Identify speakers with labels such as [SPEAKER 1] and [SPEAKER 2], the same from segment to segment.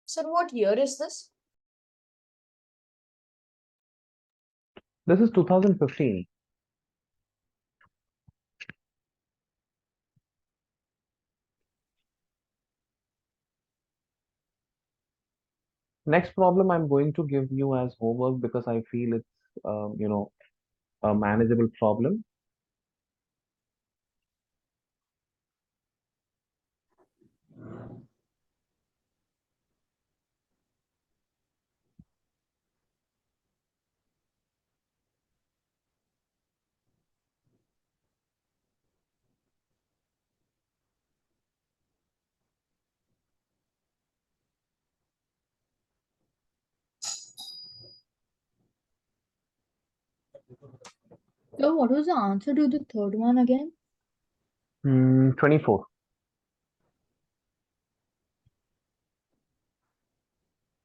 [SPEAKER 1] So what year is this?
[SPEAKER 2] This is 2015. Next problem I'm going to give you as homework because I feel it's, a manageable problem.
[SPEAKER 3] So what was the answer to the third one again?
[SPEAKER 2] 24.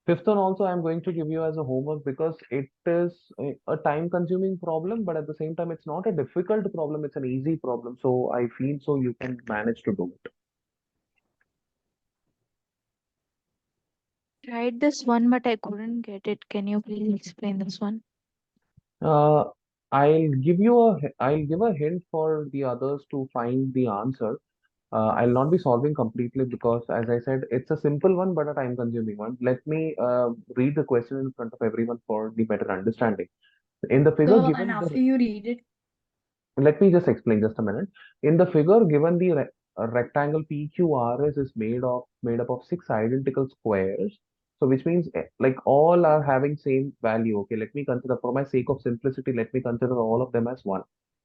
[SPEAKER 2] Fifth one also I'm going to give you as a homework because it is a time-consuming problem, but at the same time, it's not a difficult problem. It's an easy problem. So I feel so you can manage to do it.
[SPEAKER 4] Tried this one, but I couldn't get it. Can you please explain this one?
[SPEAKER 2] Uh, I'll give a hint for the others to find the answer. I'll not be solving completely because, as I said, it's a simple one but a time-consuming one. Let me read the question in front of everyone for the better understanding. In the figure
[SPEAKER 3] So, and
[SPEAKER 2] given,
[SPEAKER 3] after you read it,
[SPEAKER 2] let me just explain just a minute. In the figure given, the rectangle PQRS is made up of six identical squares. So which means like all are having same value. Okay, let me consider for my sake of simplicity, let me consider all of them as one.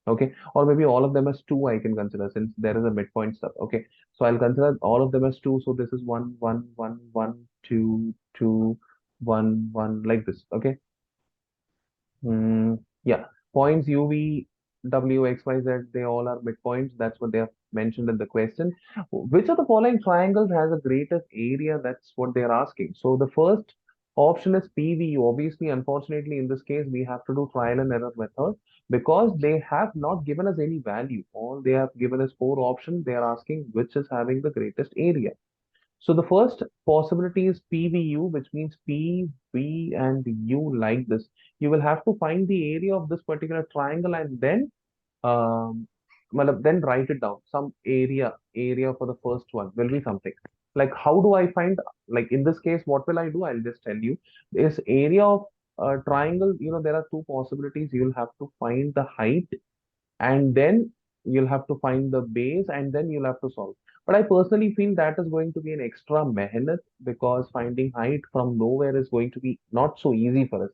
[SPEAKER 2] Okay, or maybe all of them as two I can consider since there is a midpoint stuff. Okay, so I'll consider all of them as two. So this is one, one, one, one, two, two, one, one, like this. Okay. Yeah, points U, V, W, X, Y, Z, they all are midpoints. That's what they have mentioned in the question. Which of the following triangles has the greatest area? That's what they're asking. So the first option is PVU. Obviously, unfortunately, in this case, we have to do trial and error method because they have not given us any value. All they have given us four options. They are asking which is having the greatest area. So the first possibility is PVU, which means P, V, and U like this. You will have to find the area of this particular triangle and then then write it down. Some area for the first one will be something. Like how do I find, like in this case, what will I do? I'll just tell you. This area of triangle, there are two possibilities. You'll have to find the height and then you'll have to find the base and then you'll have to solve. But I personally feel that is going to be an extra mehnat because finding height from nowhere is going to be not so easy for us.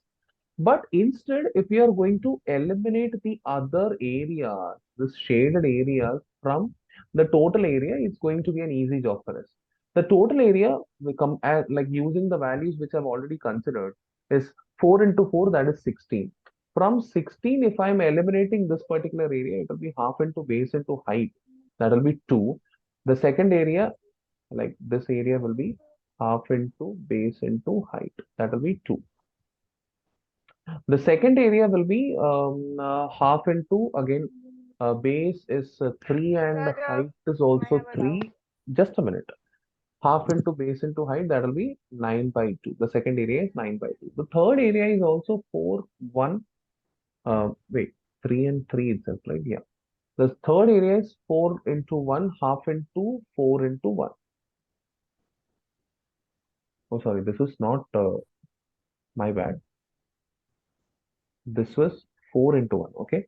[SPEAKER 2] But instead, if we are going to eliminate the other areas, this shaded areas from the total area, it's going to be an easy job for us. The total area we come as like using the values which I've already considered is 4 into 4, that is 16. From 16, if I'm eliminating this particular area, it will be half into base into height. That will be 2. The second area, like this area, will be half into base into height. That will be 2. The second area will be half into again base is 3 and height is also 3. Just a minute. Half into base into height, that will be 9 by 2. The second area is 9 by 2. The third area is also 4, 1. Wait, 3 and 3 itself, right? Yeah. The third area is 4 into 1, half into 4 into 1. Oh, sorry, this is not my bad. This was 4 into 1. Okay.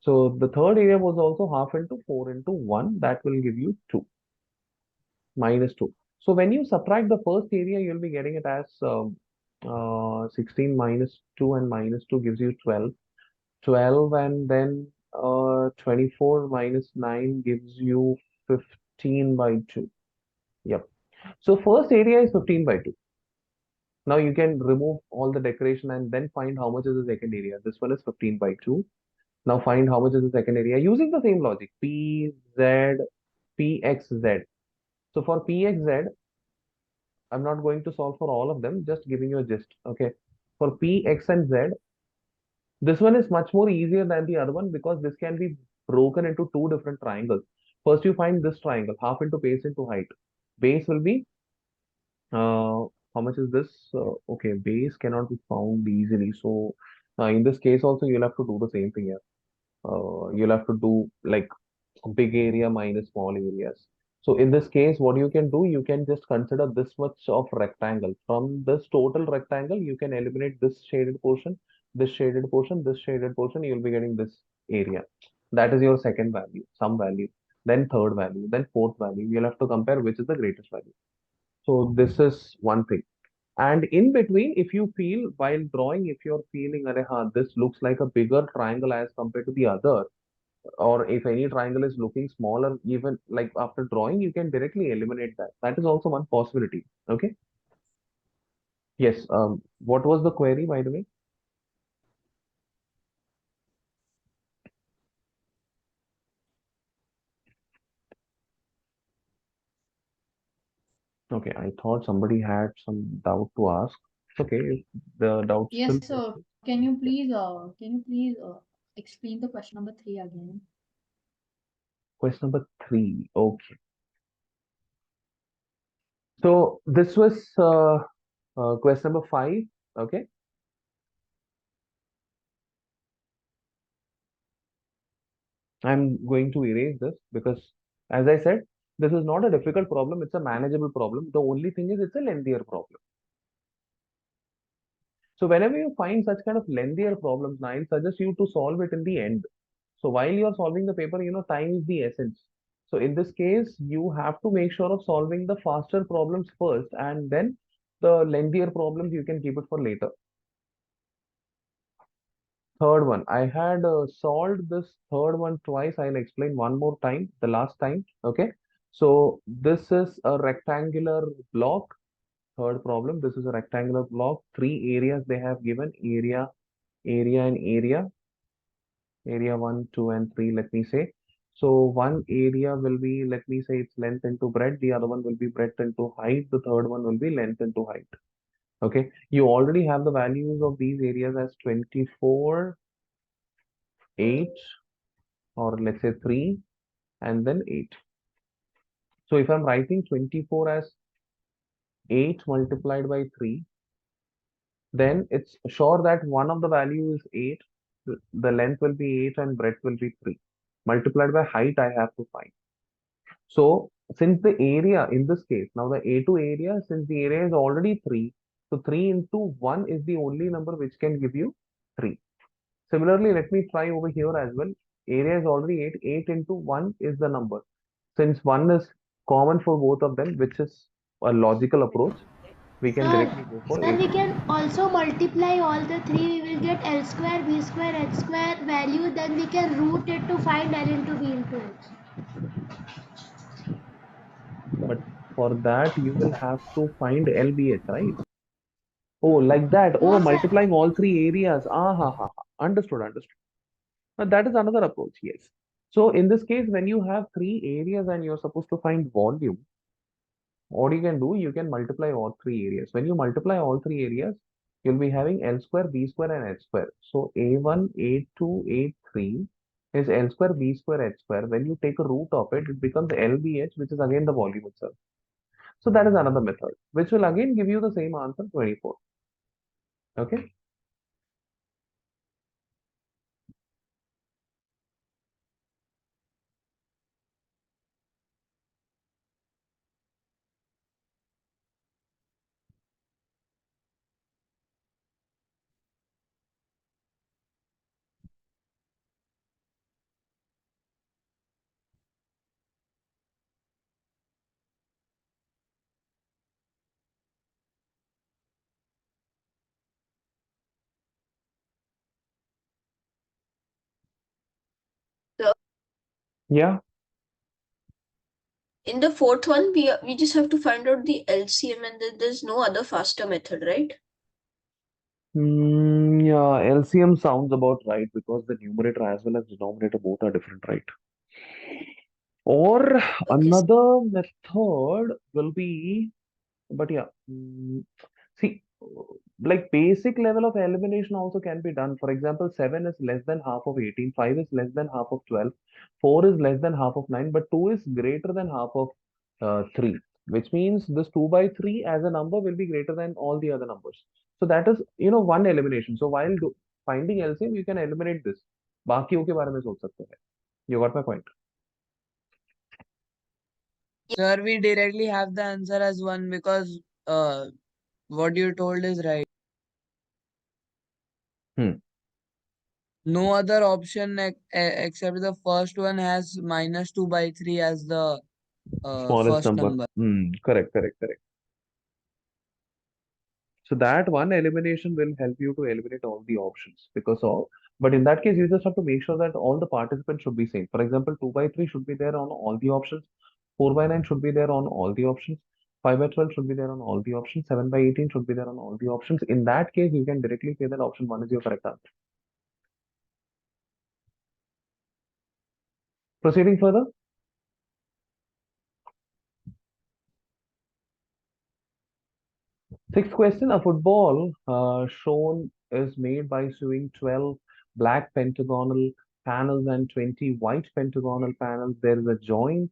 [SPEAKER 2] So the third area was also half into 4 into 1. That will give you 2 minus 2. So when you subtract the first area, you'll be getting it as 16 minus 2 and minus 2 gives you 12. 12 and then 24 minus 9 gives you 15 by 2. Yep. So first area is 15 by 2. Now you can remove all the decoration and then find how much is the second area. This one is 15 by 2. Now find how much is the second area using the same logic. P, Z, P, X, Z. So for P, X, Z, I'm not going to solve for all of them, just giving you a gist. Okay. For P, X, and Z, this one is much more easier than the other one because this can be broken into two different triangles. First, you find this triangle, half into base into height. Base will be How much is this? Okay, base cannot be found easily. So in this case also you'll have to do the same thing here. You'll have to do like big area minus small areas. So in this case, what you can do, you can just consider this much of rectangle. From this total rectangle, you can eliminate this shaded portion, this shaded portion, this shaded portion. You'll be getting this area. That is your second value, some value, then third value, then fourth value. You'll have to compare which is the greatest value. So this is one thing. And in between, if you feel while drawing, if you're feeling, "Arey, this looks like a bigger triangle as compared to the other," or if any triangle is looking smaller, even like after drawing, you can directly eliminate that. That is also one possibility. Okay. Yes. What was the query, by the way? Okay, I thought somebody had some doubt to ask. It's okay. If the doubt still
[SPEAKER 3] Yes, sir.
[SPEAKER 2] persists.
[SPEAKER 3] Can you please explain the question number three again?
[SPEAKER 2] Question number three. Okay. So this was question number five. Okay. I'm going to erase this because, as I said, this is not a difficult problem. It's a manageable problem. The only thing is it's a lengthier problem. So whenever you find such kind of lengthier problems, now I suggest you to solve it in the end. So while you are solving the paper, time is the essence. So in this case, you have to make sure of solving the faster problems first, and then the lengthier problems you can keep it for later. Third one, I had solved this third one twice. I'll explain one more time, the last time. Okay. So this is a rectangular block. Third problem, this is a rectangular block. Three areas they have given: area, area, and area. Area 1, 2, and 3, let me say. So one area will be, let me say, its length into breadth. The other one will be breadth into height. The third one will be length into height. Okay. You already have the values of these areas as 24, 8, or let's say 3, and then 8. So if I'm writing 24 as 8 multiplied by 3, then it's sure that one of the value is 8. The length will be 8 and breadth will be 3. Multiplied by height, I have to find. So since the area in this case, now the A2 area, since the area is already 3, so 3 into 1 is the only number which can give you 3. Similarly, let me try over here as well. Area is already 8. 8 into 1 is the number. Since 1 is common for both of them, which is a logical approach, we can
[SPEAKER 1] Sir,
[SPEAKER 2] directly go for
[SPEAKER 1] sir,
[SPEAKER 2] 8
[SPEAKER 1] we
[SPEAKER 2] into 1.
[SPEAKER 1] can also multiply all the three. We will get L square, B square, H square value. Then we can root it to find L into B into H.
[SPEAKER 2] But for that, you will have to find LBH, right? Oh, like that. Oh,
[SPEAKER 1] No, sir.
[SPEAKER 2] multiplying all three areas. Ah, ha, ha, ha. Understood, understood. Now, that is another approach, yes. So in this case, when you have three areas and you're supposed to find volume, what you can do, you can multiply all three areas. When you multiply all three areas, you'll be having L square, B square, and H square. So A1, A2, A3 is L square, B square, H square. When you take a root of it, it becomes LBH, which is again the volume itself. So that is another method, which will again give you the same answer, 24. Okay.
[SPEAKER 5] So
[SPEAKER 2] Yeah.
[SPEAKER 5] in the fourth one, we just have to find out the LCM, and then there's no other faster method, right?
[SPEAKER 2] Yeah, LCM sounds about right because the numerator as well as denominator both are different, right? Or
[SPEAKER 5] Okay.
[SPEAKER 2] another method will be, but yeah, see, like basic level of elimination also can be done. For example, 7 is less than half of 18, 5 is less than half of 12, 4 is less than half of 9, but 2 is greater than half of 3. which means this 2 by 3 as a number will be greater than all the other numbers. So that is, one elimination. So while finding LCM, you can eliminate this. बाकियों के बारे में सोच सकते हैं. You got my point?
[SPEAKER 6] Sir, we directly have the answer as 1 because what you told is right. No other option except the first one has minus 2 by 3 as the
[SPEAKER 2] Smallest
[SPEAKER 6] first
[SPEAKER 2] number.
[SPEAKER 6] number.
[SPEAKER 2] Correct. So that one elimination will help you to eliminate all the options but in that case, you just have to make sure that all the participants should be same. For example, 2 by 3 should be there on all the options. 4 by 9 should be there on all the options. 5 by 12 should be there on all the options. 7 by 18 should be there on all the options. In that case, you can directly say that option 1 is your correct answer. Proceeding further. Sixth question, a football shown is made by sewing 12 black pentagonal panels and 20 white pentagonal panels. There is a joint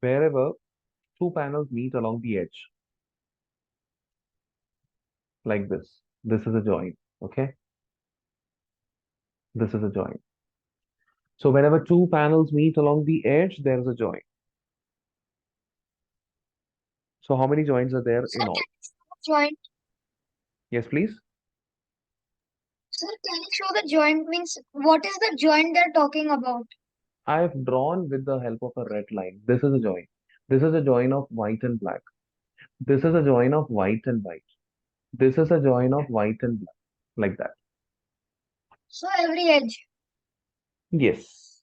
[SPEAKER 2] wherever two panels meet along the edge. Like this. This is a joint. Okay. This is a joint. So whenever two panels meet along the edge, there is a joint. So how many joints are there in all?
[SPEAKER 7] Joint.
[SPEAKER 2] Yes, please.
[SPEAKER 7] Sir, can you show the joint means what is the joint they're talking about?
[SPEAKER 2] I have drawn with the help of a red line. This is a joint. This is a joint of white and black. This is a joint of white and white. This is a joint of white and black. Like that.
[SPEAKER 7] So every edge.
[SPEAKER 2] Yes.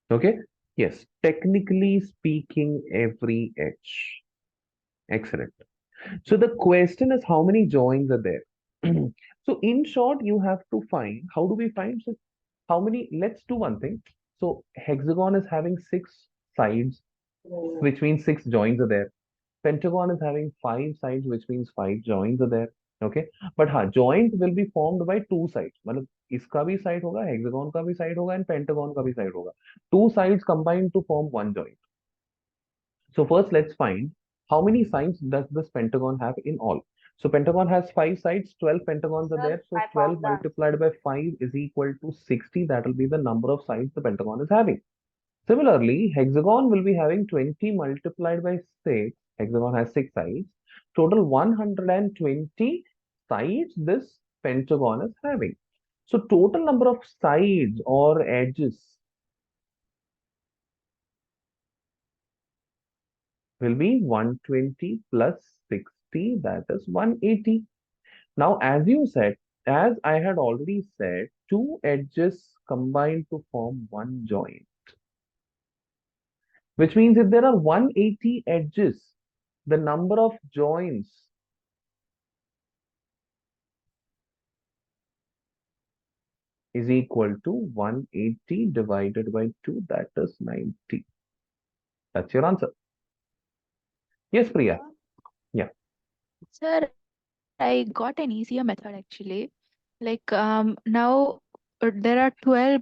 [SPEAKER 2] Okay. Yes. Technically speaking, every edge. Excellent. So the question is how many joins are there? So in short, you have to find, how do we find? So how many, let's do one thing. So hexagon is having 6 sides, which means 6 joins are there. Pentagon is having 5 sides, which means 5 joins are there. Okay. But joint will be formed by 2 sides. मतलब इसका भी side होगा, hexagon का भी side होगा, and pentagon का भी side होगा. 2 sides combined to form one joint. So first let's find how many sides does this pentagon have in all. So pentagon has 5 sides, 12 pentagons are there. So 12 multiplied by 5 is equal to 60. That will be the number of sides the pentagon is having. Similarly, hexagon will be having 20 multiplied by 6. Hexagon has 6 sides. Total 120 sides this pentagon is having. So total number of sides or edges will be 120 plus 60, that is 180. Now, as I had already said, two edges combine to form one joint. Which means if there are 180 edges, the number of joints is equal to 180 divided by 2, that is 90. That's your answer. Yes, Priya. Yeah.
[SPEAKER 4] Sir, I got an easier method actually. Like now there are 12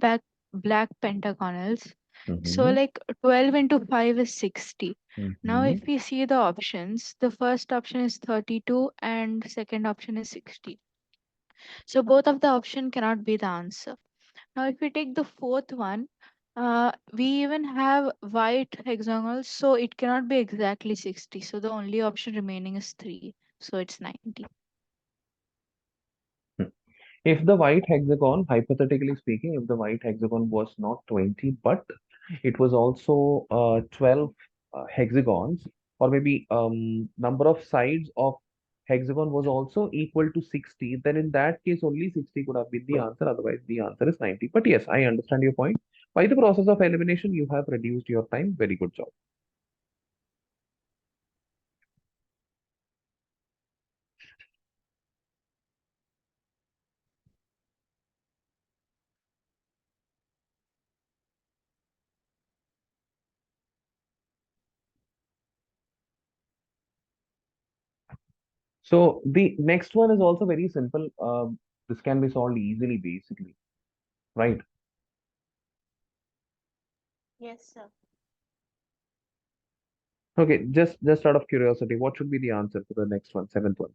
[SPEAKER 4] black pentagonals. So
[SPEAKER 2] Mhm.
[SPEAKER 4] like 12 into 5 is 60. Now
[SPEAKER 2] Mhm.
[SPEAKER 4] if we see the options, the first option is 32 and second option is 60. So both of the option cannot be the answer. Now if we take the fourth one, we even have white hexagonals, so it cannot be exactly 60. So the only option remaining is 3. So it's 90.
[SPEAKER 2] If the white hexagon, hypothetically speaking, if the white hexagon was not 20, but it was also 12 hexagons, or maybe number of sides of hexagon was also equal to 60, then in that case only 60 could have been the answer. Otherwise, the answer is 90. But yes, I understand your point. By the process of elimination, you have reduced your time. Very good job. So the next one is also very simple. This can be solved easily, basically, right?
[SPEAKER 4] Yes, sir.
[SPEAKER 2] Okay, just out of curiosity, what should be the answer for the next one, seventh one?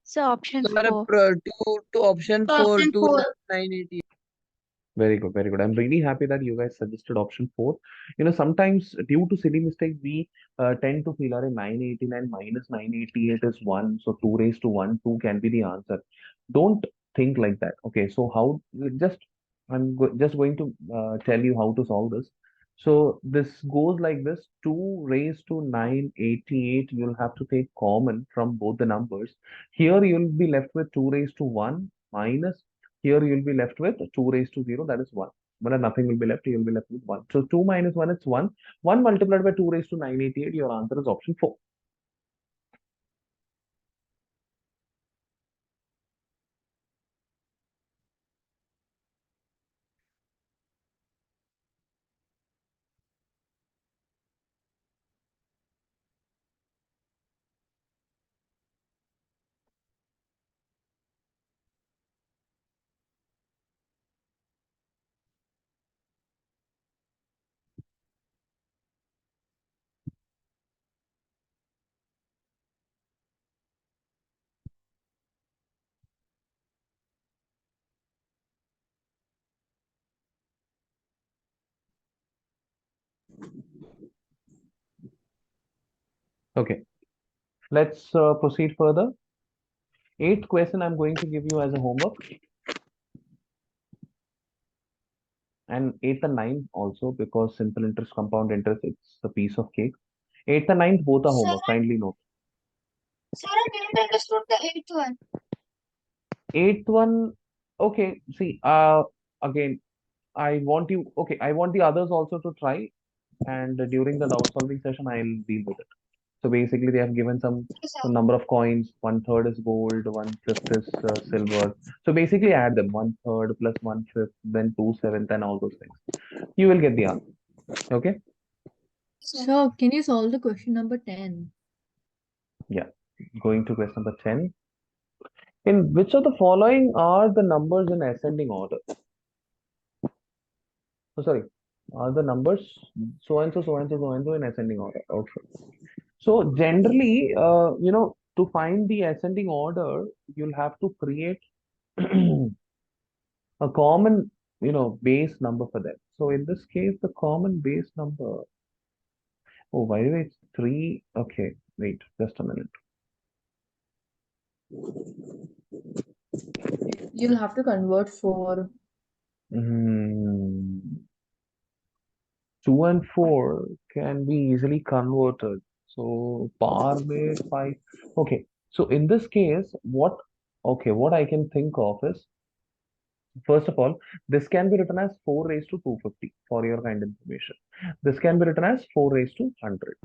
[SPEAKER 4] So option
[SPEAKER 6] Sir,
[SPEAKER 4] 4.
[SPEAKER 6] to option 4
[SPEAKER 7] Option
[SPEAKER 6] to
[SPEAKER 7] 4.
[SPEAKER 6] 980.
[SPEAKER 2] Very good, very good. I'm really happy that you guys suggested option four. Sometimes due to silly mistake, we tend to feel, are 989 minus 988 is 1, so 2 raised to 1, 2 can be the answer. Don't think like that. Okay, so how, just, just going to tell you how to solve this. So this goes like this, 2 raised to 988, you'll have to take common from both the numbers. Here you'll be left with 2 raised to 1 minus, here you'll be left with 2 raised to 0, that is 1. But nothing will be left, you'll be left with 1. So 2 minus 1 is 1. 1 multiplied by 2 raised to 988, your answer is option 4. Okay, let's proceed further. Eighth question I'm going to give you as a homework. And eighth and ninth also, because simple interest, compound interest, it's a piece of cake. Eighth and ninth both are
[SPEAKER 7] Sir,
[SPEAKER 2] homework, kindly note.
[SPEAKER 7] sir, I didn't understood the eighth one.
[SPEAKER 2] Eighth one, okay, see, again, I want the others also to try, and during the doubt solving session, I'll deal with it. So basically, they have given
[SPEAKER 7] Okay, sir.
[SPEAKER 2] some number of coins. One third is gold, one fifth is silver. So basically, add them, one third plus one fifth, then 2/7, and all those things. You will get the answer. Okay?
[SPEAKER 7] Sir.
[SPEAKER 3] So, can you solve the question number 10?
[SPEAKER 2] Yeah. Going to question number 10. In which of the following are the numbers in ascending order? Oh, sorry, are the numbers so and so, so and so, so and so in ascending order? Okay. So generally, to find the ascending order, you'll have to create a common, base number for them. So in this case, the common base number, oh, by the way, it's 3. Okay, wait, just a minute.
[SPEAKER 3] You'll have to convert 4.
[SPEAKER 2] Hmm. 2 and 4 can be easily converted. So par may 5. Okay. So in this case, what I can think of is, first of all, this can be written as 4 raised to 250 for your kind information. This can be written as 4 raised to 100.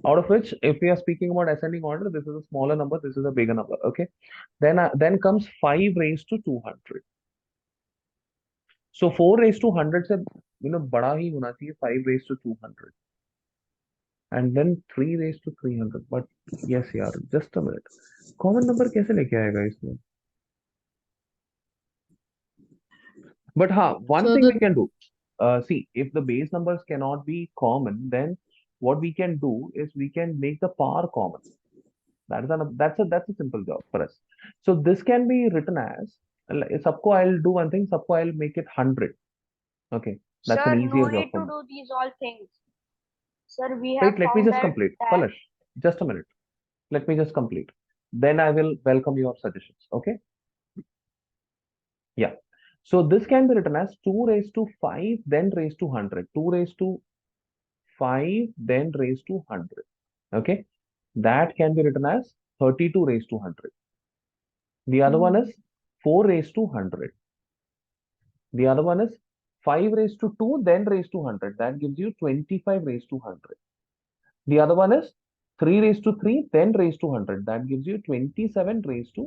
[SPEAKER 2] Out of which, if we are speaking about ascending order, this is a smaller number, this is a bigger number. Okay. Then comes 5 raised to 200. So 4 raised to 100 से बड़ा ही होना चाहिए 5 raised to 200. And then 3 raised to 300. But yes यार, just a minute. Common number कैसे लेके आएगा इसमें? But one
[SPEAKER 3] So
[SPEAKER 2] thing
[SPEAKER 3] the
[SPEAKER 2] we can do. See, if the base numbers cannot be common, then what we can do is we can make the power common. That's a simple job for us. So this can be written as, सबको I'll do one thing. सबको I'll make it 100. Okay, that's
[SPEAKER 8] Sir,
[SPEAKER 2] an
[SPEAKER 8] no
[SPEAKER 2] easier job
[SPEAKER 8] need
[SPEAKER 2] for
[SPEAKER 8] to
[SPEAKER 2] me.
[SPEAKER 8] do these all things. Sir, we have
[SPEAKER 2] Wait, let me
[SPEAKER 8] found
[SPEAKER 2] just
[SPEAKER 8] that
[SPEAKER 2] complete.
[SPEAKER 8] that
[SPEAKER 2] Palash, just a minute. Let me just complete. Then I will welcome your suggestions. Okay. Yeah. So this can be written as 2 raised to 5, then raised to 100. 2 raised to 5, then raised to 100. Okay. That can be written as 32 raised to 100. The other one is 4 raised to 100. The other one is 5 raised to 2, then raised to 100. That gives you 25 raised to 100. The other one is 3 raised to 3, then raised to 100. That gives you 27 raised to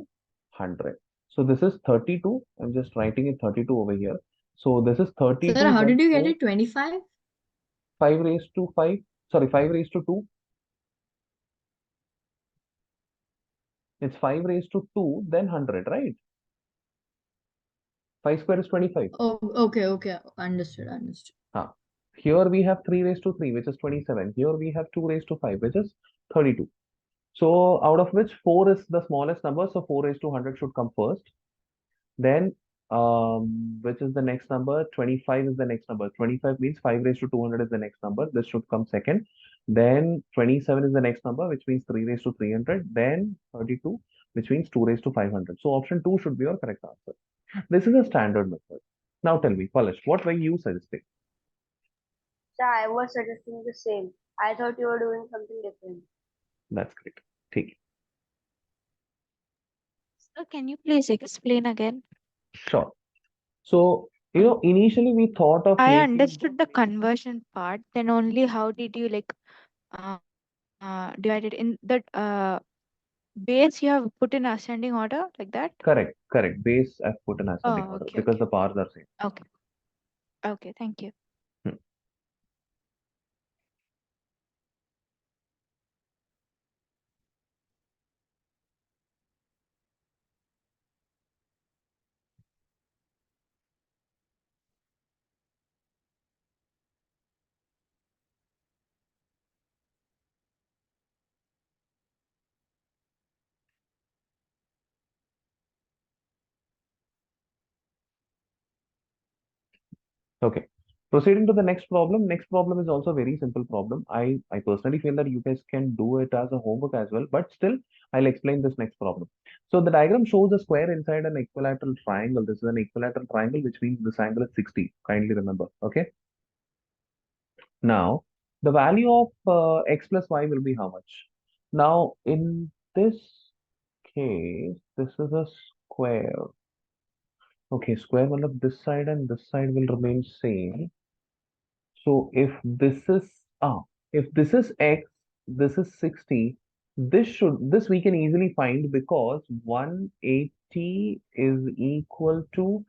[SPEAKER 2] 100. So this is 32. I'm just writing it 32 over here. So this is
[SPEAKER 3] Sir,
[SPEAKER 2] 32,
[SPEAKER 3] how
[SPEAKER 2] then
[SPEAKER 3] did you get
[SPEAKER 2] 4,
[SPEAKER 3] it? 25?
[SPEAKER 2] 5 raised to 5. Sorry, 5 raised to 2. It's 5 raised to 2, then 100, right? 5 square is 25.
[SPEAKER 3] Oh, okay. Understood.
[SPEAKER 2] Here we have 3 raised to 3, which is 27. Here we have 2 raised to 5, which is 32. So out of which 4 is the smallest number, so 4 raised to 100 should come first. Then, which is the next number? 25 is the next number. 25 means 5 raised to 200 is the next number. This should come second. Then 27 is the next number, which means 3 raised to 300. Then 32, which means 2 raised to 500. So option 2 should be your correct answer. This is a standard method. Now tell me, Polish, what were you suggesting?
[SPEAKER 8] Sir, I was suggesting the same. I thought you were doing something different.
[SPEAKER 2] That's great. Take it.
[SPEAKER 4] So can you please explain again?
[SPEAKER 2] Sure. So, initially we thought of
[SPEAKER 4] I
[SPEAKER 2] making
[SPEAKER 4] understood the conversion part. Then only how did you like divide it in that base you have put in ascending order like that?
[SPEAKER 2] correct. Base I've put in ascending
[SPEAKER 4] Oh,
[SPEAKER 2] order
[SPEAKER 4] okay,
[SPEAKER 2] because
[SPEAKER 4] okay,
[SPEAKER 2] the powers are same.
[SPEAKER 4] okay, okay. Thank you.
[SPEAKER 2] Hmm. Okay. Proceeding to the next problem. Next problem is also a very simple problem. I personally feel that you guys can do it as a homework as well, but still, I'll explain this next problem. So the diagram shows a square inside an equilateral triangle. This is an equilateral triangle, which means this angle is 60. Kindly remember. Okay. Now, the value of x plus y will be how much? Now, in this case, this is a square. Okay, square will have this side and this side will remain same. So if this is x, this is 60, this we can easily find because 180 is equal to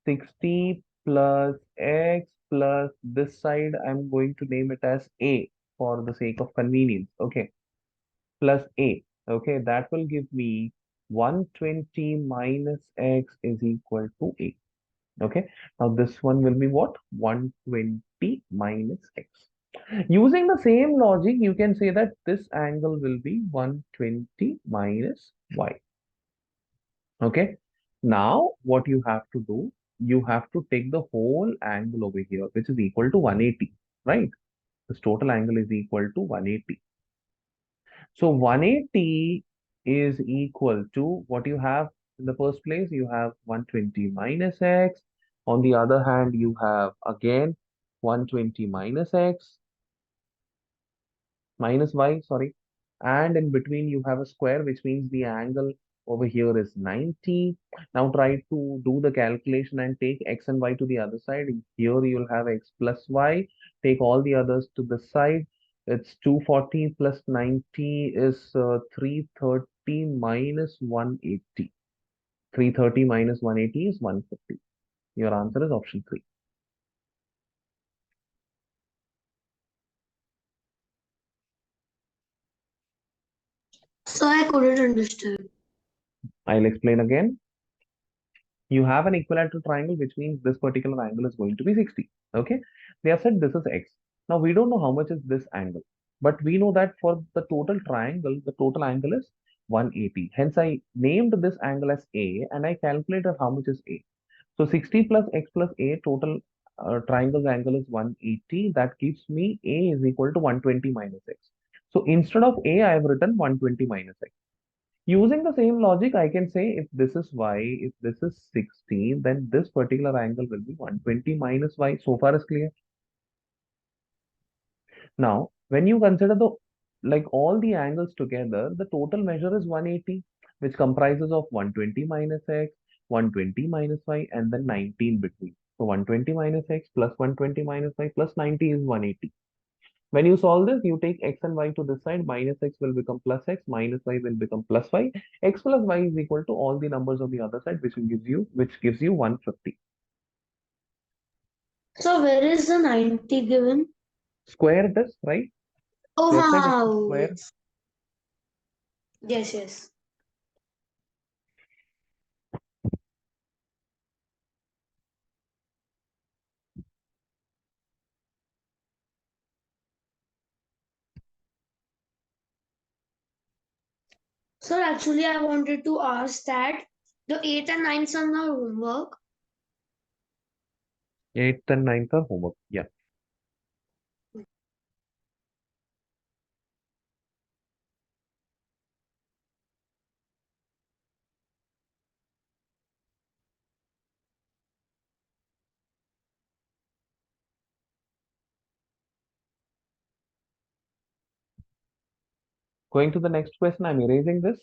[SPEAKER 2] 60 plus x plus this side I'm going to name it as a for the sake of convenience. Okay, plus a. Okay, that will give me 120 minus x is equal to a. Okay, now this one will be what? 120 minus x. Using the same logic, you can say that this angle will be 120 minus y. Okay, now what you have to do, you have to take the whole angle over here, which is equal to 180, right? This total angle is equal to 180. So 180 is equal to what you have in the first place. You have 120 minus x. On the other hand, you have again 120 minus x minus y, sorry. And in between, you have a square, which means the angle over here is 90. Now try to do the calculation and take x and y to the other side. Here you'll have x plus y. Take all the others to the side. It's 240 plus 90 is 330 minus 180. 330 minus 180 is 150. Your answer is option 3.
[SPEAKER 1] So I couldn't understand.
[SPEAKER 2] I'll explain again. You have an equilateral triangle, which means this particular angle is going to be 60. Okay. They have said this is x. Now we don't know how much is this angle, but we know that for the total triangle, the total angle is 180. Hence, I named this angle as A and I calculated how much is A. So 60 plus x plus A total triangle's angle is 180. That gives me A is equal to 120 minus x. So instead of A, I have written 120 minus x. Using the same logic, I can say if this is y, if this is 60, then this particular angle will be 120 minus y. So far is clear. Now, when you consider all the angles together, the total measure is 180, which comprises of 120 minus x, 120 minus y, and then 90 in between. So 120 minus x plus 120 minus y plus 90 is 180. When you solve this, you take x and y to this side, minus x will become plus x, minus y will become plus y. X plus y is equal to all the numbers on the other side, which gives you 150.
[SPEAKER 1] So where is the 90 given?
[SPEAKER 2] Square this, right?
[SPEAKER 1] Oh,
[SPEAKER 2] They have said it's a
[SPEAKER 1] wow.
[SPEAKER 2] square.
[SPEAKER 1] Yes, yes. Sir, actually, I wanted to ask that the 8th and 9th are not homework.
[SPEAKER 2] 8th and 9th are homework. Yeah. Going to the next question, I'm erasing this.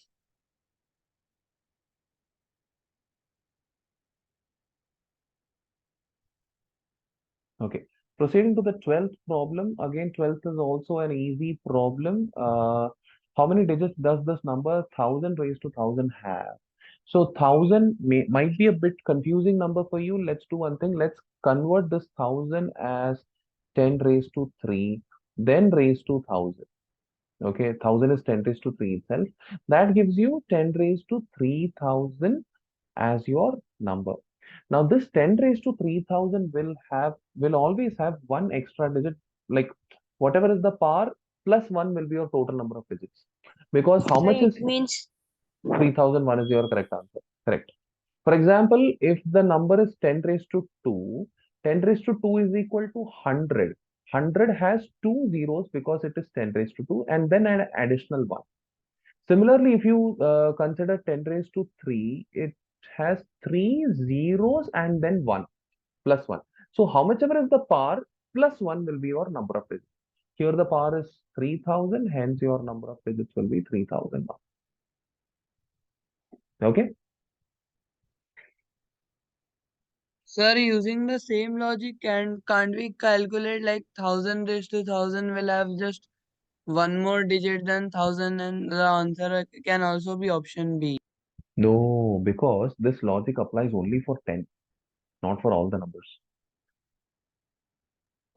[SPEAKER 2] Okay. Proceeding to the 12th problem. Again, 12th is also an easy problem. How many digits does this number 1000 raised to 1000 have? So 1000 might be a bit confusing number for you. Let's do one thing. Let's convert this 1000 as 10 raised to 3, then raised to 1000. Okay, 1000 is 10 raised to 3 itself. That gives you 10 raised to 3000 as your number. Now this 10 raised to 3000 will always have one extra digit, like whatever is the power plus one will be your total number of digits. Because how
[SPEAKER 5] So
[SPEAKER 2] much
[SPEAKER 5] it
[SPEAKER 2] is
[SPEAKER 5] means
[SPEAKER 2] 3001 is your correct answer. Correct. For example, if the number is 10 raised to 2, 10 raised to 2 is equal to 100. 100 has two zeros because it is 10 raised to 2 and then an additional one. Similarly, if you consider 10 raised to 3, it has three zeros and then 1 plus 1. So how much ever is the power plus 1 will be your number of digits. Here the power is 3000, hence your number of digits will be 3001. Okay.
[SPEAKER 6] Sir, using the same logic, can't we calculate like 1000 raised to 1000 will have just one more digit than 1000, and the answer can also be option B.
[SPEAKER 2] No, because this logic applies only for 10, not for all the numbers.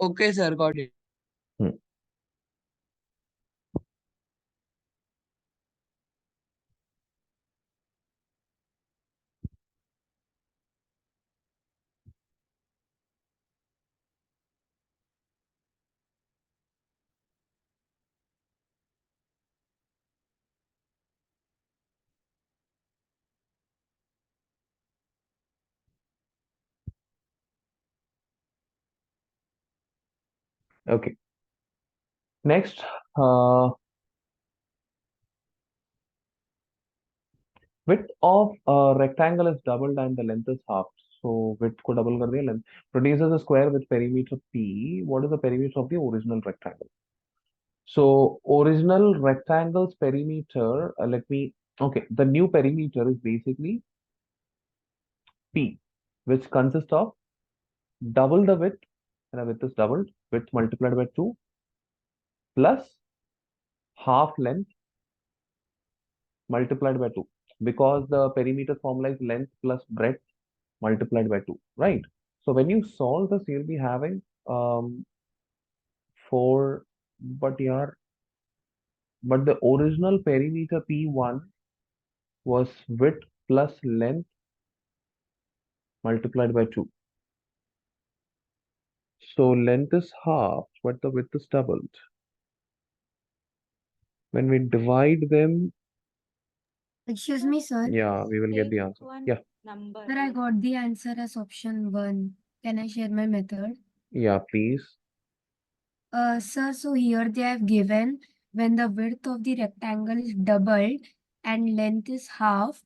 [SPEAKER 6] Okay, sir, got it.
[SPEAKER 2] Hmm. Okay. Next, width of a rectangle is doubled and the length is half. So width को double कर दिया, length produces a square with perimeter P. What is the perimeter of the original rectangle? So original rectangle's perimeter, okay, the new perimeter is basically P, which consists of double the width, and the width is doubled, width multiplied by 2 plus half length multiplied by 2, because the perimeter formula is length plus breadth multiplied by 2, right? So when you solve this, you'll be having 4, but the original perimeter P1 was width plus length multiplied by 2. So length is half, but the width is doubled. When we divide them,
[SPEAKER 7] Excuse me, sir.
[SPEAKER 2] yeah, we will get the answer. Yeah,
[SPEAKER 7] Sir, I got the answer as option 1. Can I share my method?
[SPEAKER 2] yeah, please.
[SPEAKER 7] Sir, so here they have given when the width of the rectangle is doubled and length is halved,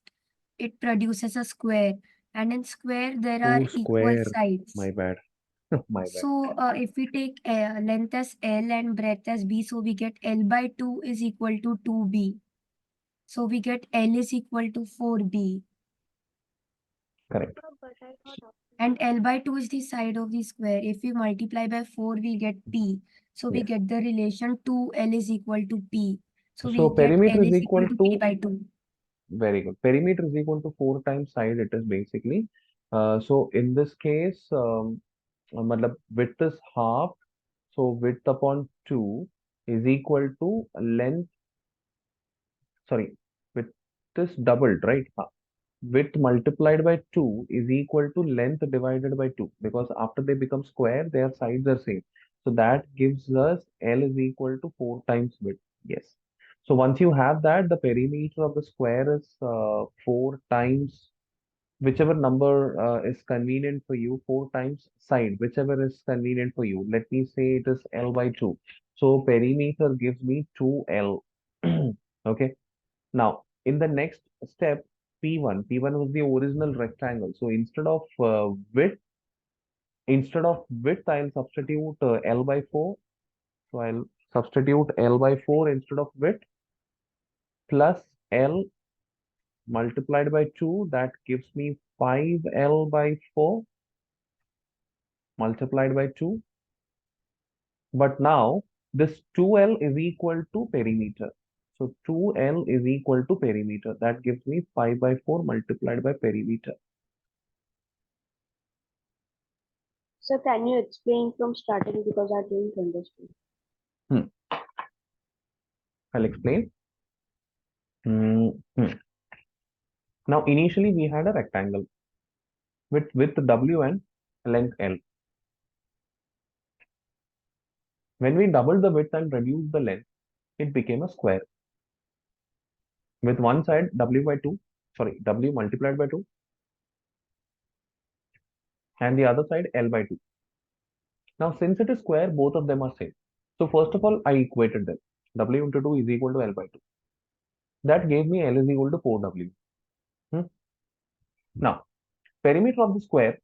[SPEAKER 7] it produces a square. And in square, there are
[SPEAKER 2] 2
[SPEAKER 7] equal
[SPEAKER 2] square.
[SPEAKER 7] sides.
[SPEAKER 2] My bad. My bad.
[SPEAKER 7] So if we take length as L and breadth as B, so we get L by 2 is equal to 2B. So we get L is equal to 4B.
[SPEAKER 2] Correct.
[SPEAKER 7] And L by 2 is the side of the square. If we multiply by 4, we get P. So we
[SPEAKER 2] Yes.
[SPEAKER 7] get the relation 2L is equal to P. So
[SPEAKER 2] So
[SPEAKER 7] we get
[SPEAKER 2] perimeter
[SPEAKER 7] L
[SPEAKER 2] is
[SPEAKER 7] is equal
[SPEAKER 2] equal
[SPEAKER 7] to P
[SPEAKER 2] to,
[SPEAKER 7] by 2.
[SPEAKER 2] very good. Perimeter is equal to 4 times side, it is basically. So in this case, matlab width is half. So width upon 2 is equal to length, sorry, width is doubled, right? Width multiplied by 2 is equal to length divided by 2, because after they become square, their sides are same. So that gives us L is equal to 4 times width. Yes. So once you have that, the perimeter of the square is 4 times whichever number is convenient for you, 4 times side, whichever is convenient for you. Let me say it is L by 2. So perimeter gives me 2L. Okay. Now, in the next step, P1 was the original rectangle. So instead of width, I'll substitute L by 4. So I'll substitute L by 4 instead of width plus L multiplied by 2. That gives me 5L by 4 multiplied by 2. But now this 2L is equal to perimeter. So 2L is equal to perimeter. That gives me 5 by 4 multiplied by perimeter.
[SPEAKER 8] So can you explain from starting because I didn't understand.
[SPEAKER 2] I'll explain. Now initially we had a rectangle with width W and length L. When we doubled the width and reduced the length, it became a square with one side W multiplied by 2 and the other side L by 2. Now since it is square, both of them are same. So first of all, I equated them. W into 2 is equal to L by 2. That gave me L is equal to 4W. Now, perimeter of the square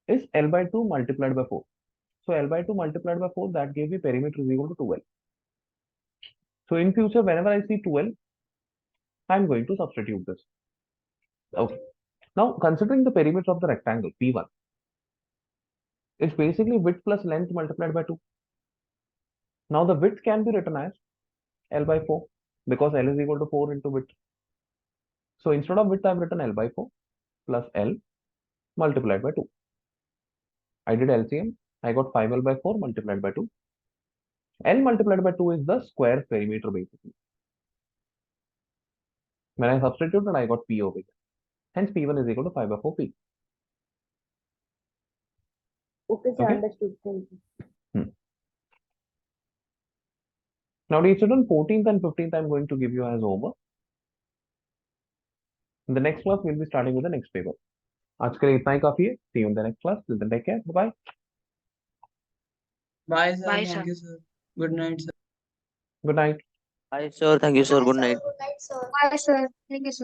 [SPEAKER 2] is L by 2 multiplied by 4. So L by 2 multiplied by 4, that gave me perimeter is equal to 2L. So in future, whenever I see 2L, I'm going to substitute this. Okay. Now, considering the perimeter of the rectangle, P1, it's basically width plus length multiplied by 2. Now, the width can be written as L by 4 because L is equal to 4 into width. So instead of width, I've written L by 4 plus L multiplied by 2. I did LCM. I got 5L by 4 multiplied by 2. L multiplied by 2 is the square perimeter basically. When I substituted, I got P over here. Hence, P1 is equal to 5 by 4P.
[SPEAKER 8] Okay, sir,
[SPEAKER 2] Okay.
[SPEAKER 8] understood. Thank you.
[SPEAKER 2] Now, dear children, 14th and 15th, I'm going to give you as homework. In the next class, we'll be starting with the next paper. आज के लिए इतना ही काफी है. See you in the next class. Till then, take care. Bye-bye.
[SPEAKER 6] Bye, sir. Thank you, sir. Good night, sir.
[SPEAKER 2] Good night.
[SPEAKER 9] Hi, sir. Thank you, sir. Good night.
[SPEAKER 7] Bye, sir. Thank you, sir.